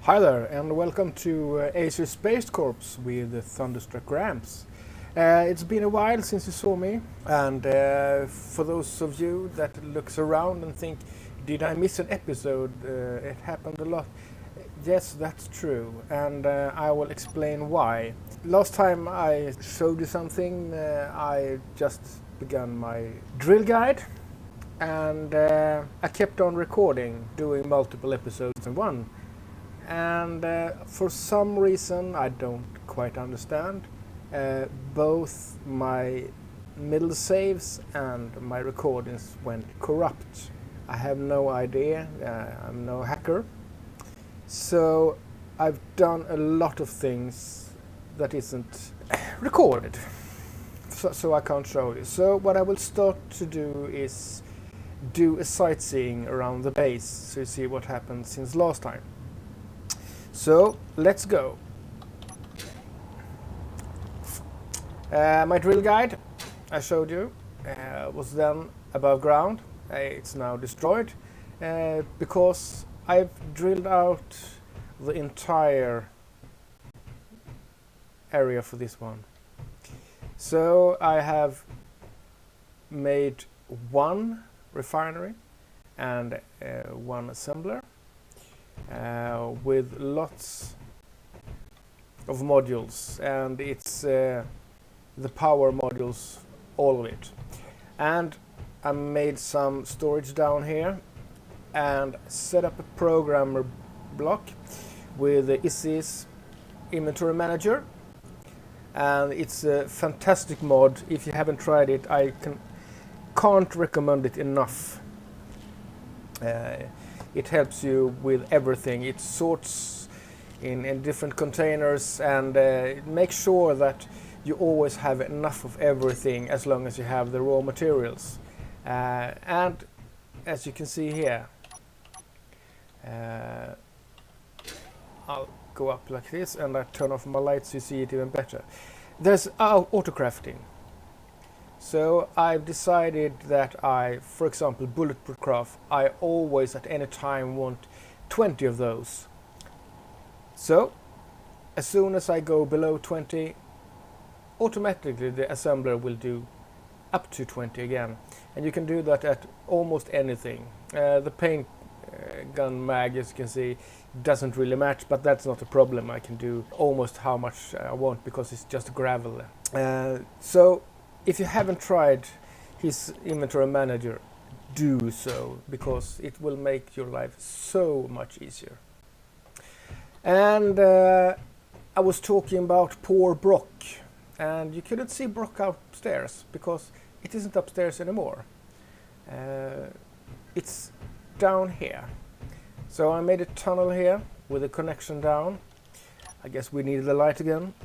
Hi there, and welcome to Aesir Space Corps with the Thunderstruck Ramps. It's been a while since you saw me, and for those of you that looks around and think, did I miss an episode? It happened a lot. Yes, that's true, and I will explain why. Last time I showed you something, I just began my drill guide, and I kept on recording, doing multiple episodes in one. And for some reason I don't quite understand, both my middle saves and my recordings went corrupt. I have no idea, I'm no hacker. So I've done a lot of things that isn't recorded, so I can't show you. So what I will start to do is do a sightseeing around the base so you see what happened since last time. So let's go. My drill guide I showed you was then above ground. It's now destroyed because I've drilled out the entire area for this one. So I have made one refinery and one assembler. With lots of modules, and it's the power modules, all of it. And I made some storage down here and set up a programmer block with the Aesir's inventory manager, and it's a fantastic mod. If you haven't tried it, I can't recommend it enough. It helps you with everything. It sorts in different containers and makes sure that you always have enough of everything as long as you have the raw materials. And as you can see here, I'll go up like this and I turn off my lights so you see it even better. There's auto crafting. So I've decided that for example, bulletproof craft, I always at any time want 20 of those. So as soon as I go below 20, automatically the assembler will do up to 20 again. And you can do that at almost anything. The paint gun mag, as you can see, doesn't really match, but that's not a problem. I can do almost how much I want because it's just gravel. So if you haven't tried his inventory manager, do so, because it will make your life so much easier. And I was talking about poor Brokk, and you couldn't see Brokk upstairs because it isn't upstairs anymore. It's down here. So I made a tunnel here with a connection down. I guess we needed the light again.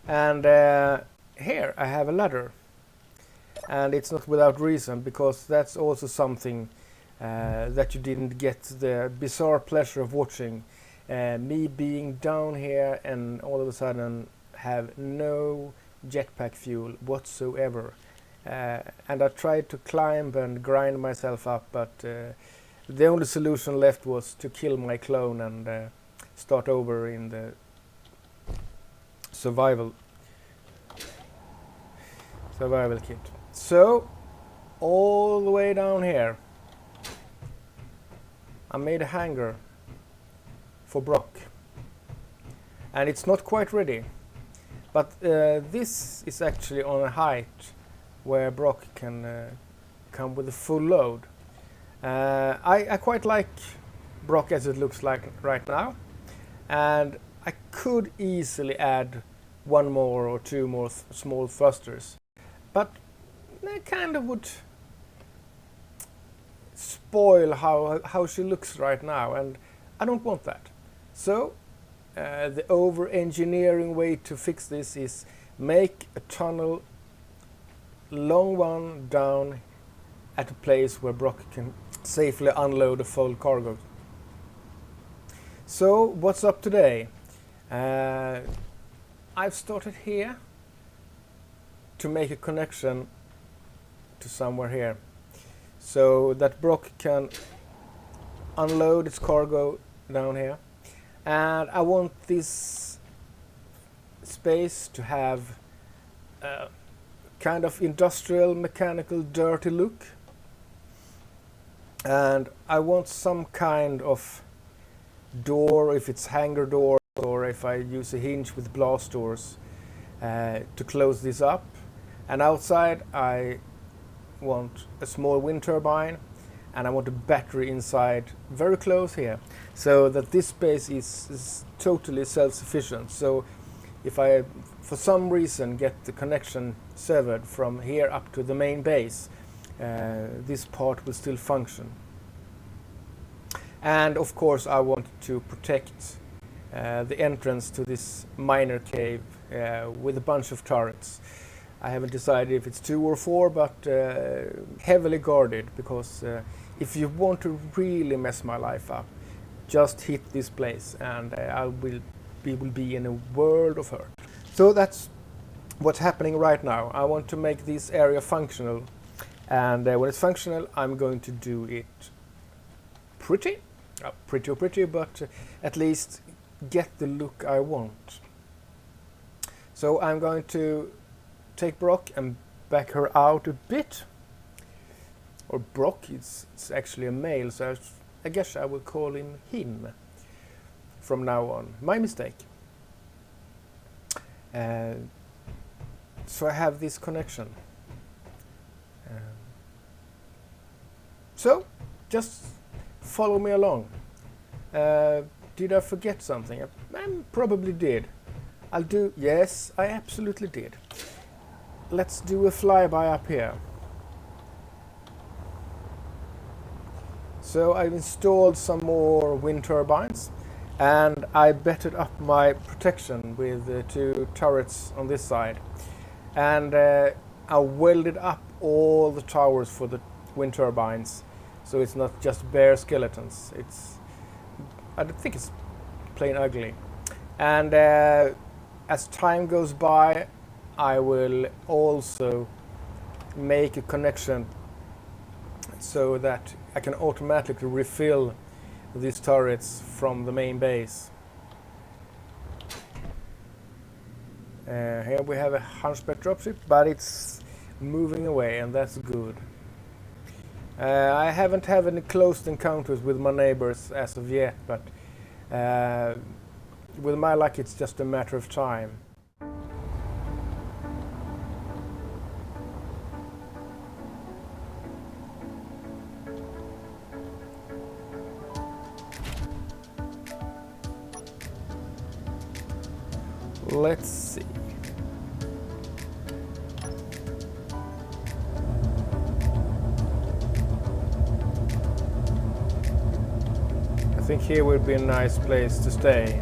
And here I have a ladder, and it's not without reason, because that's also something that you didn't get the bizarre pleasure of watching, me being down here and all of a sudden have no jetpack fuel whatsoever, and I tried to climb and grind myself up, but the only solution left was to kill my clone and start over in the survival kit. So all the way down here I made a hangar for Brokk, and it's not quite ready, but this is actually on a height where Brokk can come with a full load. I quite like Brokk as it looks like right now, and I could easily add one more or two more small thrusters, but they kind of would spoil how she looks right now, and I don't want that. So the over-engineering way to fix this is make a tunnel, long one, down at a place where Brokk can safely unload a full cargo. So what's up today? I've started here to make a connection to somewhere here, so that Brokk can unload its cargo down here, and I want this space to have a kind of industrial, mechanical, dirty look, and I want some kind of door, if it's hangar door or if I use a hinge with blast doors, to close this up. And outside I want a small wind turbine, and I want a battery inside very close here, so that this space is totally self-sufficient. So if I for some reason get the connection severed from here up to the main base, this part will still function. And of course I want to protect the entrance to this miner cave with a bunch of turrets. I haven't decided if it's 2 or 4, but heavily guarded, because if you want to really mess my life up, just hit this place and I will be in a world of hurt. So that's what's happening right now. I want to make this area functional, and when it's functional I'm going to do it pretty, but at least get the look I want. So I'm going to take Brokk and back her out a bit. Or Brokk, it's actually a male, so I guess I will call him from now on. My mistake. So I have this connection. So just follow me along. Did I forget something? I probably did. Yes, I absolutely did. Let's do a flyby up here. So I've installed some more wind turbines, and I bettered up my protection with 2 turrets on this side, and I welded up all the towers for the wind turbines, so it's not just bare skeletons. I think it's plain ugly. And as time goes by, I will also make a connection so that I can automatically refill these turrets from the main base. Here we have a hunchback dropship, but it's moving away, and that's good. I haven't had any close encounters with my neighbors as of yet, but with my luck it's just a matter of time. Let's see. I think here would be a nice place to stay.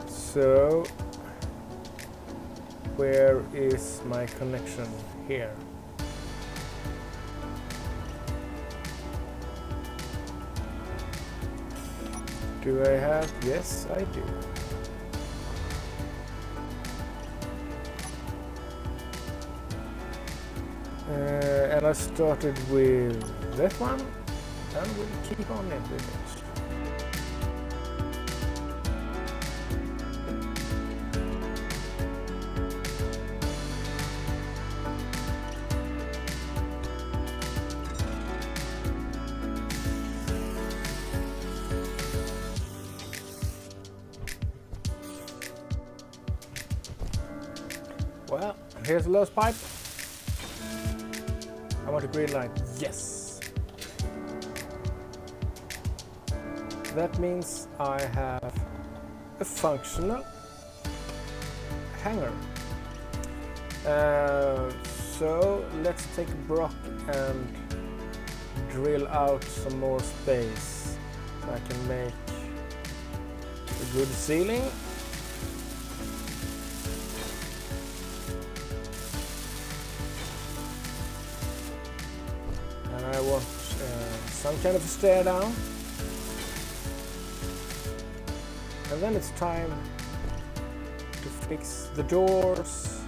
So, where is my connection? Here. Do I have? Yes, I do. And I started with that one, and we'll keep on it with it. Well, here's the lowest pipe. I want a green light. Yes! That means I have a functional hangar. So let's take Brokk and drill out some more space so I can make a good ceiling. I want some kind of a stair down, and then it's time to fix the doors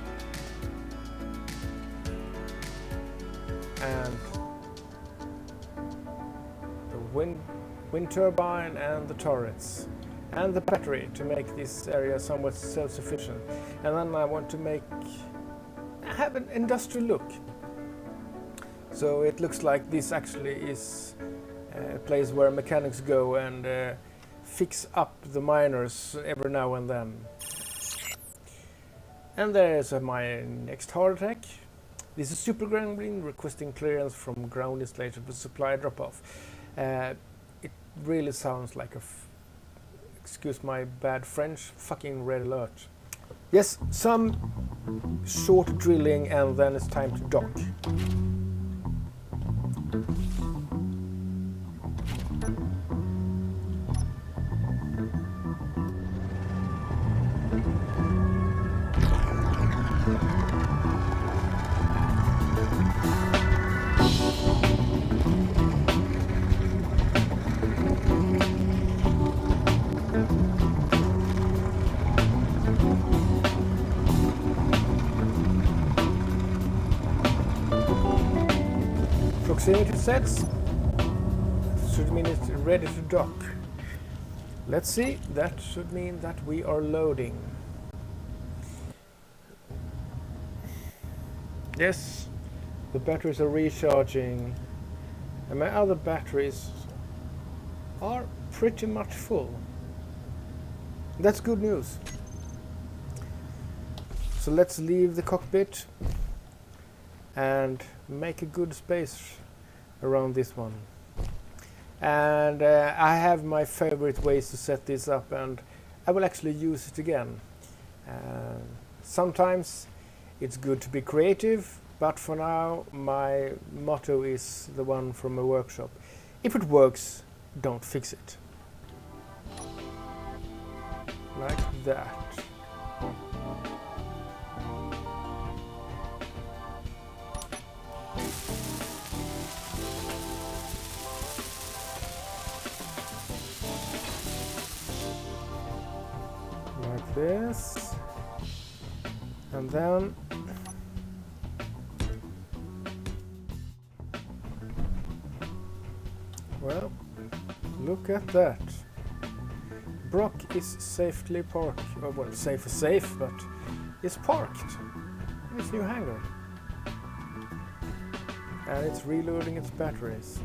and the wind turbine and the turrets and the battery to make this area somewhat self-sufficient. And then I want to have an industrial look. So it looks like this actually is a place where mechanics go and fix up the miners every now and then. And there's my next heart attack. This is Super Gremlin requesting clearance from ground installation for supply drop-off. It really sounds like excuse my bad French, fucking red alert. Yes, some short drilling and then it's time to dock. Proximity sets should mean it's ready to dock. Let's see, that should mean that we are loading. Yes, the batteries are recharging and my other batteries are pretty much full. That's good news. So let's leave the cockpit and make a good space around this one. And I have my favorite ways to set this up and I will actually use it again. Sometimes it's good to be creative, but for now my motto is the one from a workshop. If it works, don't fix it. Like that. Like this. And then well, look at that. Brokk is safely parked. Oh, well, safe, but it's parked in its new hangar. And it's reloading its batteries.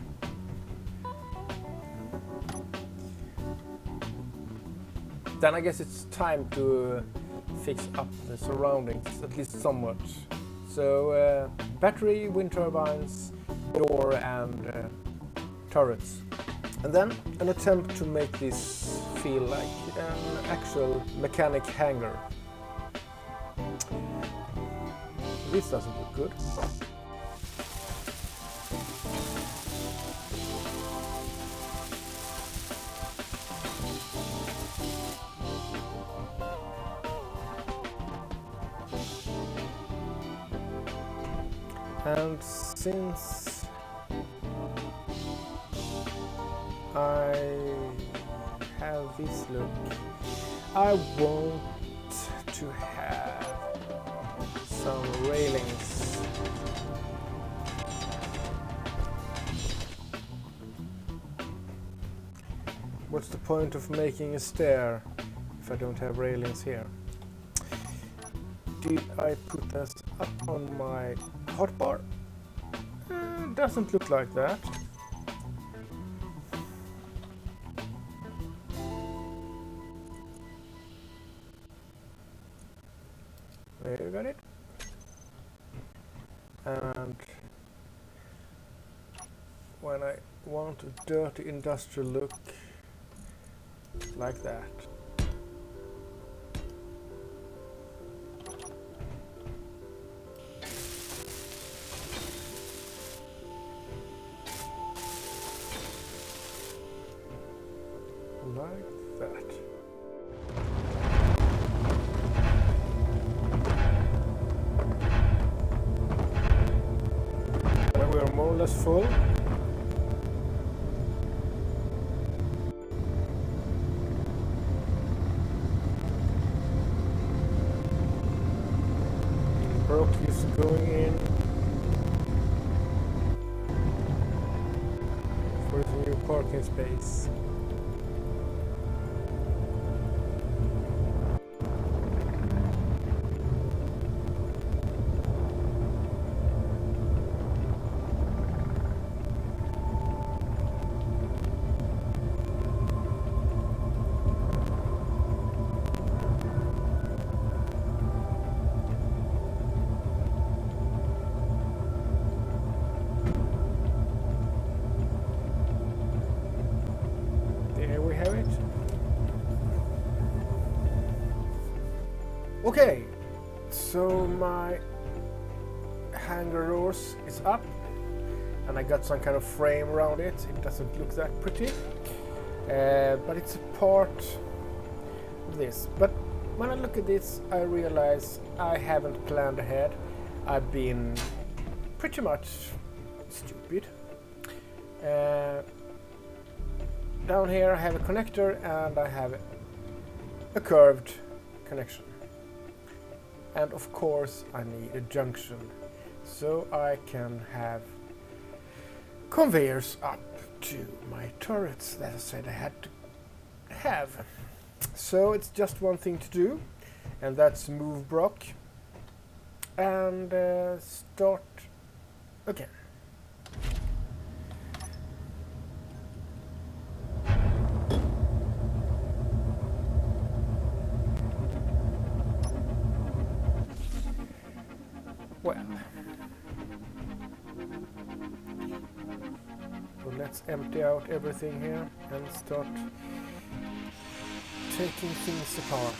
Then I guess it's time to fix up the surroundings, at least somewhat. So, battery, wind turbines, door and turrets. And then an attempt to make this feel like an actual mechanic hangar. This doesn't look good. And since I have this look, I want to have some railings. What's the point of making a stair if I don't have railings here? Did I put this up on my hotbar? Doesn't look like that. There you got it. And when I want a dirty industrial look, like that. Like that. When we are more or less full, Brokk is going in for his new parking space. Okay, so my hangar doors is up and I got some kind of frame around it. It doesn't look that pretty, but it's a part of this. But when I look at this, I realize I haven't planned ahead. I've been pretty much stupid. Down here I have a connector and I have a curved connection. And of course I need a junction so I can have conveyors up to my turrets that I said I had to have. So it's just one thing to do, and that's move Brokk and start again. Well, so let's empty out everything here and start taking things apart.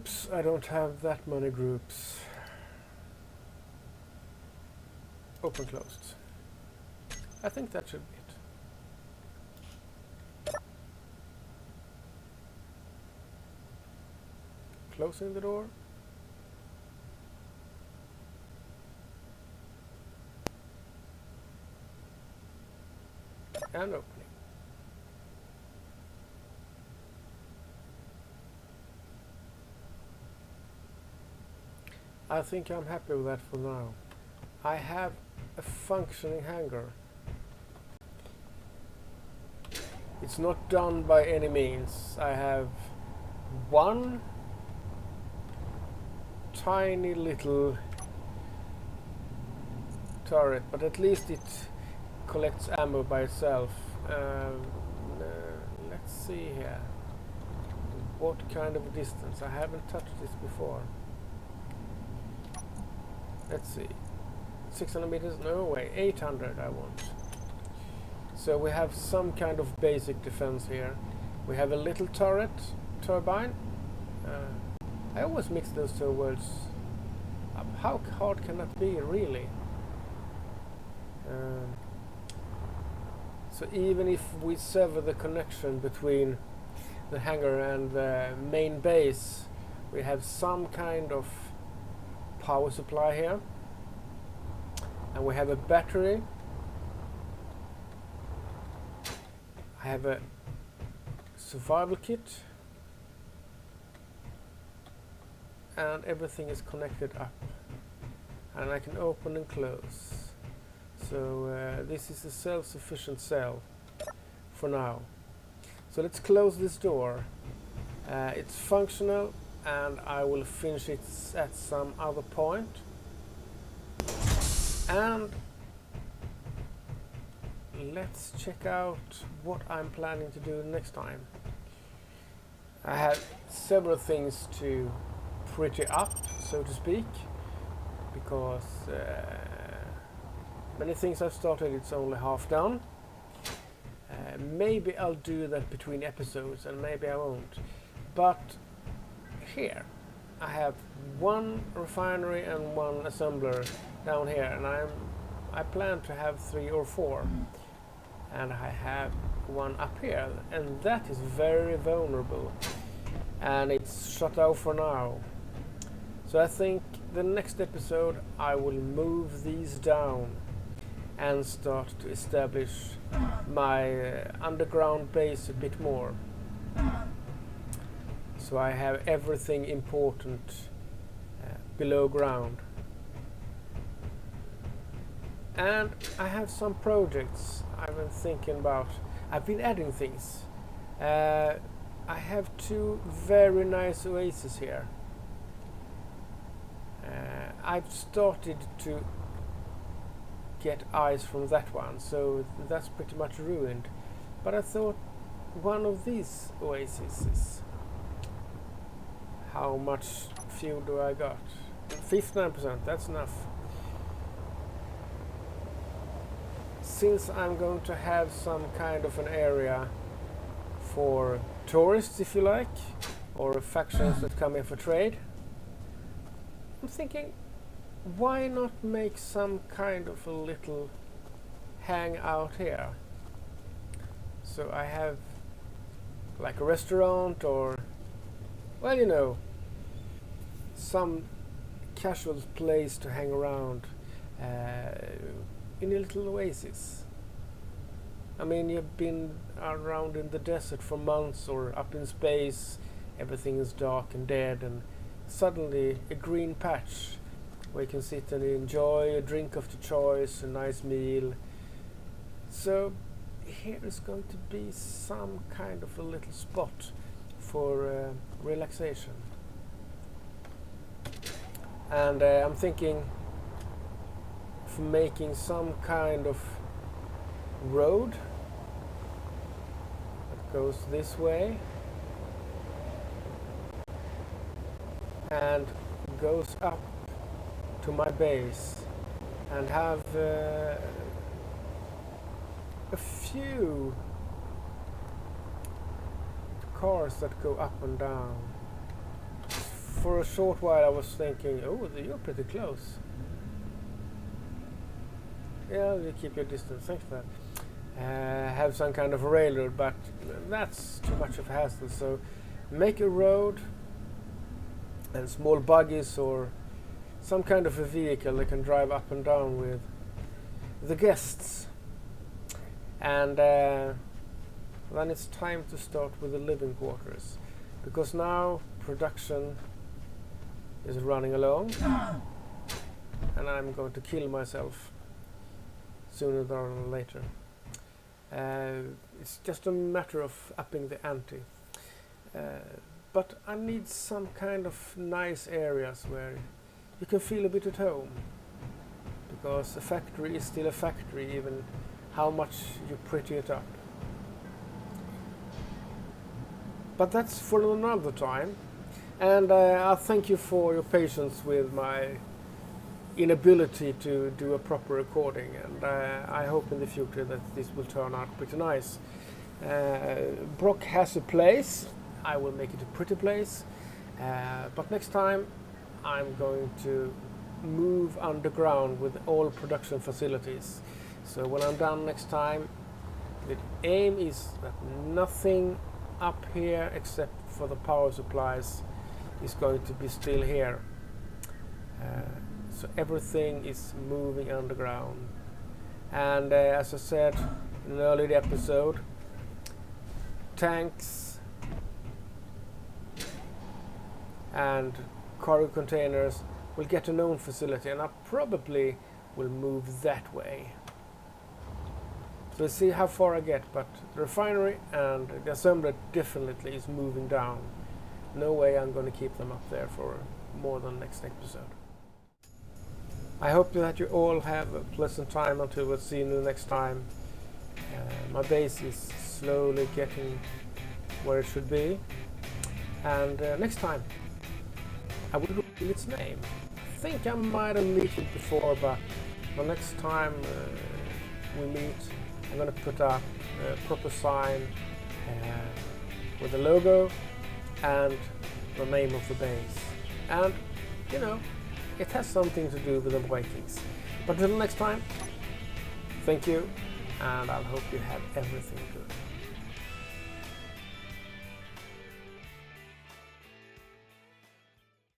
groups. I don't have that many groups. Open, closed. I think that should be it. Closing the door. And opening. I think I'm happy with that for now. I have a functioning hangar. It's not done by any means. I have one tiny little turret, but at least it collects ammo by itself. Let's see here. What kind of distance? I haven't touched this before. Let's see. 600 meters? No way. 800 I want. So we have some kind of basic defense here. We have a little turret turbine. I always mix those two words up. How hard can that be, really? So even if we sever the connection between the hangar and the main base, we have some kind of power supply here, and we have a battery. I have a survival kit, and everything is connected up, and I can open and close. So this is a self-sufficient cell for now. So let's close this door. It's functional, and I will finish it at some other point. And let's check out what I'm planning to do next time. I have several things to pretty up, so to speak, because many things I've started, it's only half done. Maybe I'll do that between episodes, and maybe I won't. But here I have one refinery and one assembler down here, and I plan to have 3 or 4, and I have one up here, and that is very vulnerable, and it's shut off for now. So I think the next episode I will move these down and start to establish my underground base a bit more. So I have everything important below ground. And I have some projects I've been thinking about. I've been adding things. I have 2 very nice oases here. I've started to get ice from that one, so that's pretty much ruined. But I thought one of these oases. How much fuel do I got? 59%, that's enough. Since I'm going to have some kind of an area for tourists, if you like, or factions that come in for trade, I'm thinking, why not make some kind of a little hangout here? So I have like a restaurant, or, well, you know, some casual place to hang around in a little oasis. I mean, you've been around in the desert for months, or up in space, everything is dark and dead, and suddenly a green patch where you can sit and enjoy a drink of your choice, a nice meal. So here is going to be some kind of a little spot for relaxation. And I'm thinking of making some kind of road that goes this way and goes up to my base, and have a few cars that go up and down. for a short while I was thinking, oh, you're pretty close. Yeah, you keep your distance, thanks for that. Have some kind of a railroad, but that's too much of a hassle. So make a road and small buggies or some kind of a vehicle they can drive up and down with the guests. And then it's time to start with the living quarters, because now production is running along and I'm going to kill myself sooner rather than later. It's just a matter of upping the ante. But I need some kind of nice areas where you can feel a bit at home, because a factory is still a factory, even how much you pretty it up. But that's for another time, and I thank you for your patience with my inability to do a proper recording, and I hope in the future that this will turn out pretty nice. Brokk has a place. I will make it a pretty place, but next time I'm going to move underground with all production facilities. So when I'm done next time, the aim is that nothing up here except for the power supplies is going to be still here. So everything is moving underground. And as I said in an earlier episode, tanks and cargo containers will get a known facility, and I probably will move that way. So we'll see how far I get, but the refinery and the assembler definitely is moving down. No way I'm going to keep them up there for more than next episode. I hope that you all have a pleasant time until we'll see you next time. My base is slowly getting where it should be, and next time I will reveal its name. I think I might have met it before, but the next time we meet, I'm going to put up a proper sign with the logo and the name of the base. And, you know, it has something to do with the Vikings. But until next time, thank you, and I hope you have everything good.